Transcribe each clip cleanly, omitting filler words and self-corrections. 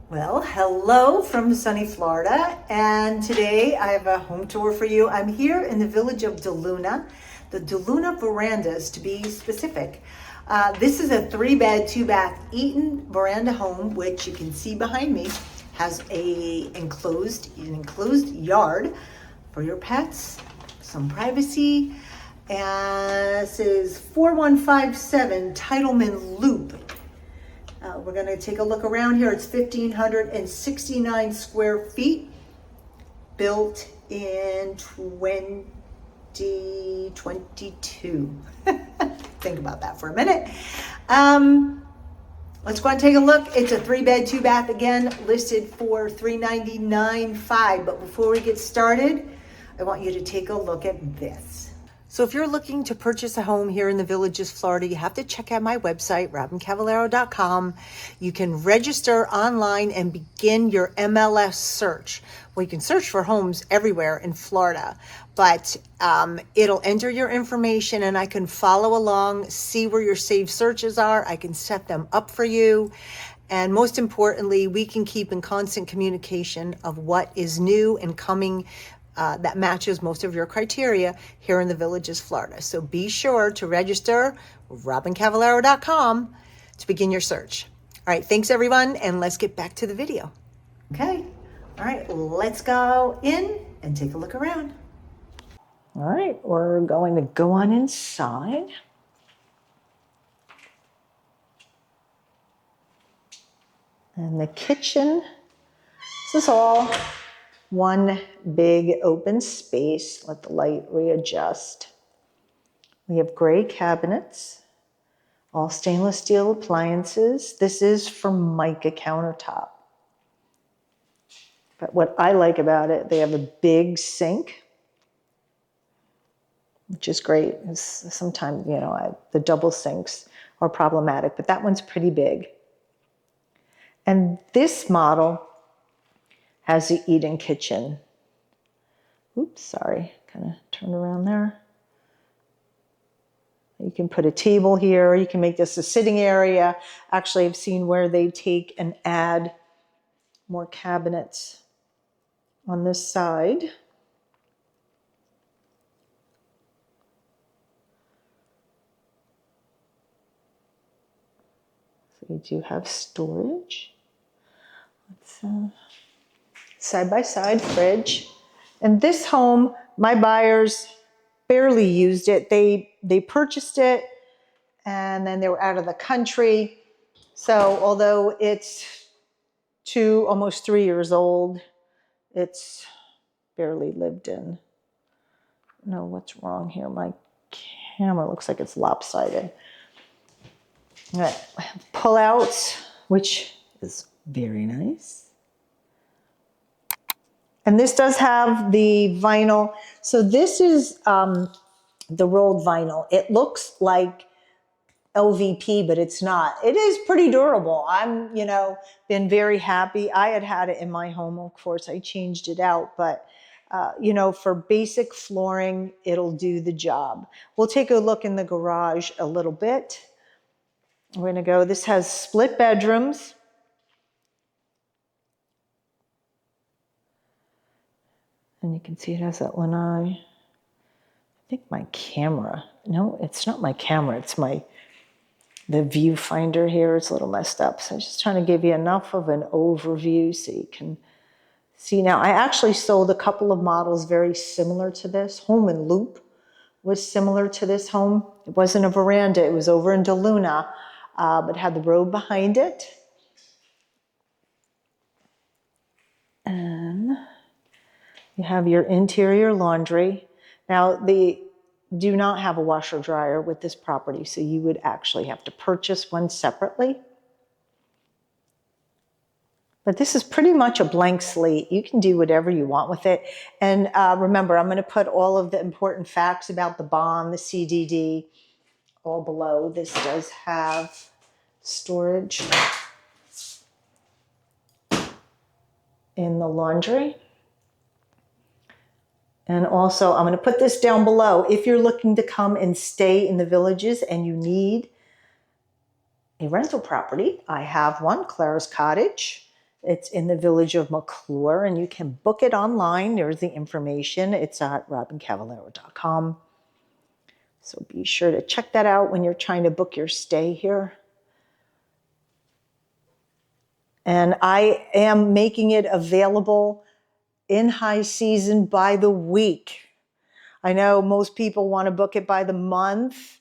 Well, hello from sunny Florida, and today I have a home tour for you. I'm here in the Village of DeLuna, the DeLuna Verandas to be specific. This is a 3-bed, 2-bath Eaton Veranda home, which you can see behind me has an enclosed yard for your pets, some privacy, and this is 4157 Titleman Loop. We're going to take a look around here. It's 1,569 square feet, built in 2022. Think about that for a minute. Let's go and take a look. It's a 3-bed, 2-bath, again, listed for $399,500. But before we get started, I want you to take a look at this. So if you're looking to purchase a home here in the Villages, Florida, you have to check out my website, RobynCavallaro.com. You can register online and begin your MLS search. Well, you can search for homes everywhere in Florida, but it'll enter your information and I can follow along, see where your saved searches are. I can set them up for you. And most importantly, we can keep in constant communication of what is new and coming that matches most of your criteria here in the Villages, Florida. So be sure to register RobynCavallaro.com to begin your search. All right, thanks everyone, and let's get back to the video. Okay, all right, let's go in and take a look around. All right, we're going to go on inside. And the kitchen, this is all one big open space. Let the light readjust. We have gray cabinets, all stainless steel appliances. This is from mica countertop. But what I like about it, they have a big sink, which is great. Sometimes, the double sinks are problematic, but that one's pretty big. And this model has the Eaton kitchen. Oops, sorry, kind of turned around there. You can put a table here. You can make this a sitting area. Actually, I've seen where they take and add more cabinets on this side. So you do have storage. Let's side-by-side fridge. And this home, my buyers barely used it. They purchased it and then they were out of the country. So although it's almost 3 years old, it's barely lived in. No, what's wrong here? My camera looks like it's lopsided. All right, I have pullouts, which is very nice. And this does have the vinyl. So this is the rolled vinyl. It looks like LVP, but it's not. It is pretty durable. I'm, been very happy. I had it in my home. Of course, I changed it out, but for basic flooring, it'll do the job. We'll take a look in the garage a little bit. We're going to go. This has split bedrooms. And you can see it has that lanai. I think my camera, no, it's not my camera. It's the viewfinder here is a little messed up. So I'm just trying to give you enough of an overview so you can see. Now, I actually sold a couple of models very similar to this. Home and Loop was similar to this home. It wasn't a veranda. It was over in DeLuna, but had the road behind it. And you have your interior laundry. Now, they do not have a washer dryer with this property, so you would actually have to purchase one separately. But this is pretty much a blank slate. You can do whatever you want with it. And remember, I'm going to put all of the important facts about the bond, the CDD, all below. This does have storage in the laundry. And also, I'm going to put this down below. If you're looking to come and stay in the Villages and you need a rental property, I have one, Clara's Cottage. It's in the Village of McClure, and you can book it online. There's the information. It's at robyncavallaro.com. So be sure to check that out when you're trying to book your stay here. And I am making it available in high season by the week. I know most people want to book it by the month,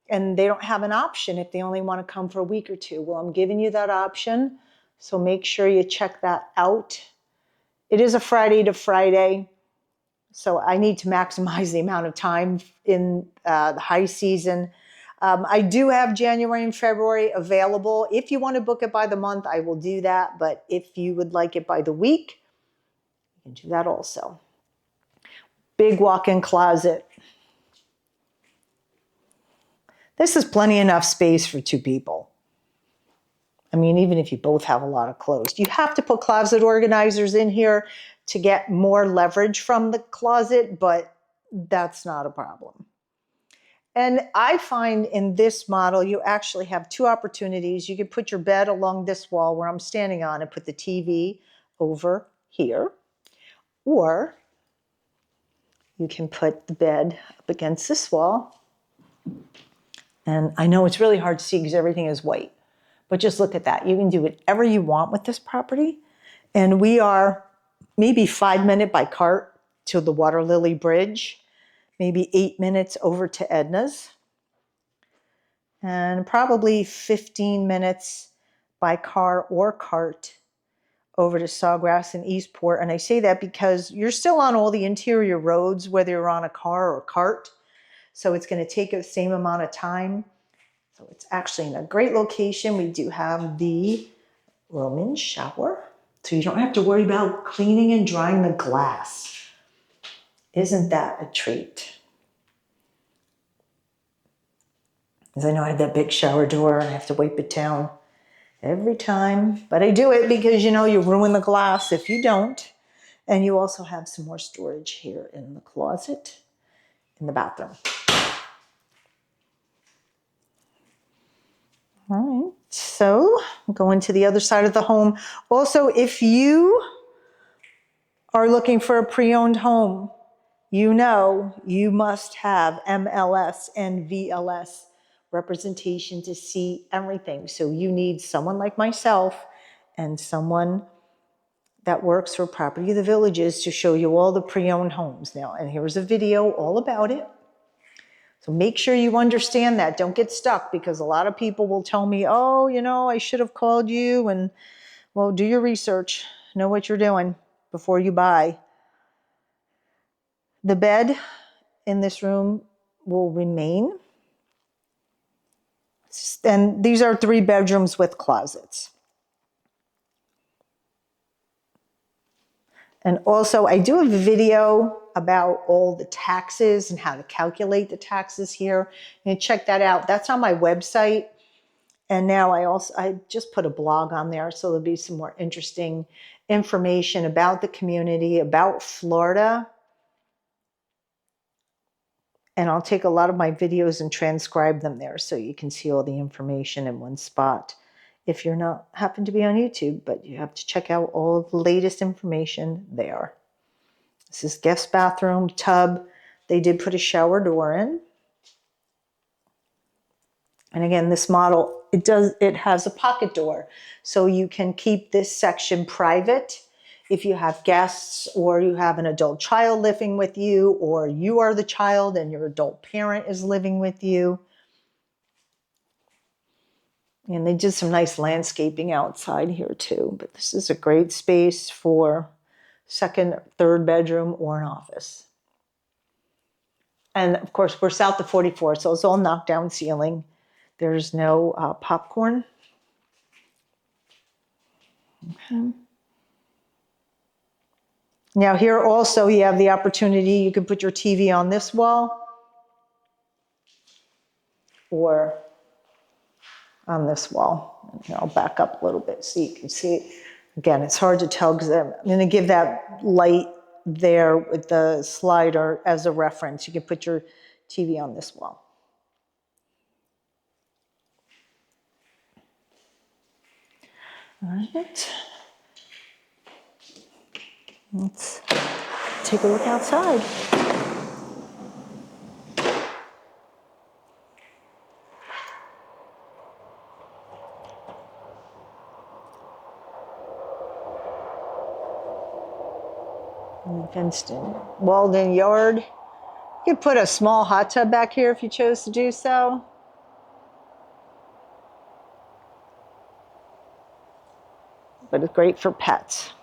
and they don't have an option if they only want to come for a week or two. Well, I'm giving you that option, so make sure you check that out. It is a Friday to Friday, so I need to maximize the amount of time in the high season. I do have January and February available. If you want to book it by the month, I will do that. But if you would like it by the week, you can do that also. Big walk-in closet. This is plenty enough space for 2 people. I mean, even if you both have a lot of clothes. You have to put closet organizers in here to get more leverage from the closet, but that's not a problem. And I find in this model, you actually have 2 opportunities. You can put your bed along this wall where I'm standing on and put the TV over here. Or you can put the bed up against this wall. And I know it's really hard to see because everything is white. But just look at that. You can do whatever you want with this property. And we are maybe 5 minutes by cart to the Water Lily Bridge, maybe 8 minutes over to Edna's, and probably 15 minutes by car or cart over to Sawgrass and Eastport. And I say that because you're still on all the interior roads, whether you're on a car or cart. So it's going to take the same amount of time. So it's actually in a great location. We do have the Roman shower, so you don't have to worry about cleaning and drying the glass. Isn't that a treat? Because I know I have that big shower door and I have to wipe it down every time. But I do it because, you know, you ruin the glass if you don't. And you also have some more storage here in the closet, in the bathroom. All right, so going to the other side of the home. Also, if you are looking for a pre-owned home, you know you must have MLS and VLS representation to see everything. So you need someone like myself and someone that works for Property of the Villages to show you all the pre-owned homes now. And here's a video all about it. So make sure you understand that. Don't get stuck, because a lot of people will tell me, oh, you know, I should have called you. And, well, do your research. Know what you're doing before you buy. The bed in this room will remain. And these are 3 bedrooms with closets. And also, I do have a video about all the taxes and how to calculate the taxes here. You can check that out. That's on my website. And now I just put a blog on there, so there'll be some more interesting information about the community, about Florida. And I'll take a lot of my videos and transcribe them there so you can see all the information in one spot. If you're not happen to be on YouTube, but you have to check out all the latest information there. This is guest bathroom, tub. They did put a shower door in. And again, this model, it has a pocket door. So you can keep this section private if you have guests, or you have an adult child living with you, or you are the child and your adult parent is living with you. And they did some nice landscaping outside here too. But this is a great space for 2nd, 3rd bedroom or an office. And of course, we're south of 44, so it's all knocked down ceiling. There's no popcorn. Okay. Now here also you have the opportunity, you can put your TV on this wall or on this wall. And I'll back up a little bit so you can see it. Again, it's hard to tell because I'm going to give that light there with the slider as a reference. You can put your TV on this wall. All right. Let's take a look outside. Fenced in, walled-in yard. You could put a small hot tub back here if you chose to do so. But it's great for pets.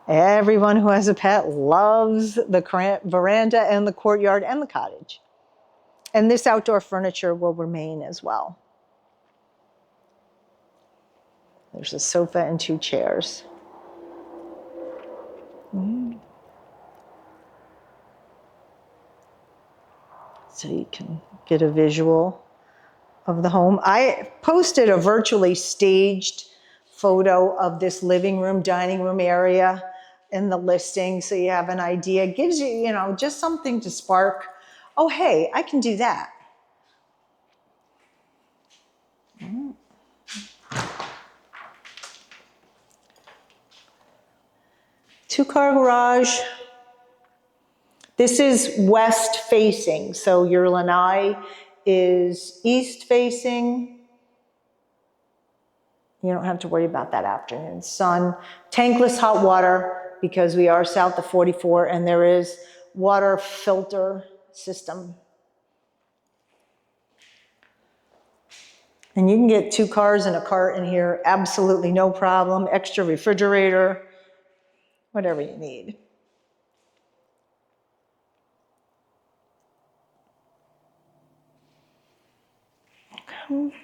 Everyone who has a pet loves the veranda and the courtyard and the cottage. And this outdoor furniture will remain as well. There's a sofa and 2 chairs. So you can get a visual of the home. I posted a virtually staged photo of this living room, dining room area in the listing, so you have an idea. It gives you, you know, just something to spark, oh, hey, I can do that. 2-car garage. This is west facing, so your lanai is east facing. You don't have to worry about that afternoon sun. Tankless hot water, because we are south of 44 and there is water filter system. And you can get 2 cars and a cart in here, absolutely no problem. Extra refrigerator, whatever you need. Okay.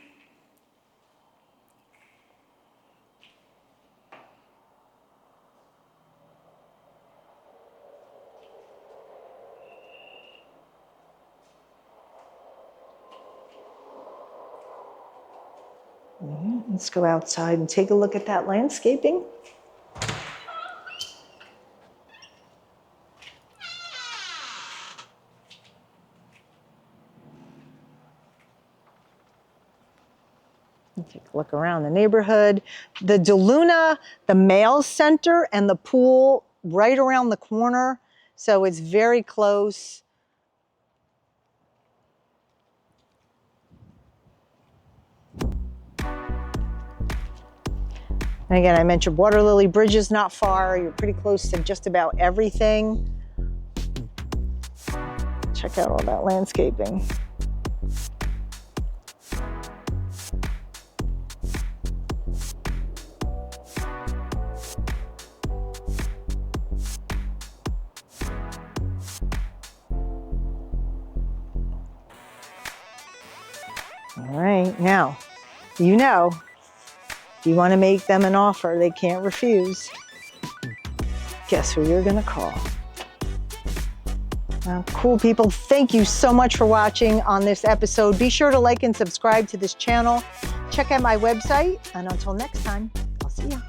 Let's go outside and take a look at that landscaping. Take a look around the neighborhood. The DeLuna, the mail center, and the pool right around the corner. So it's very close. And again, I mentioned Water Lily Bridge is not far. You're pretty close to just about everything. Check out all that landscaping. All right, now, you know, if you want to make them an offer they can't refuse, guess who you're going to call. Cool people, thank you so much for watching on this episode. Be sure to like and subscribe to this channel. Check out my website, and until next time, I'll see you.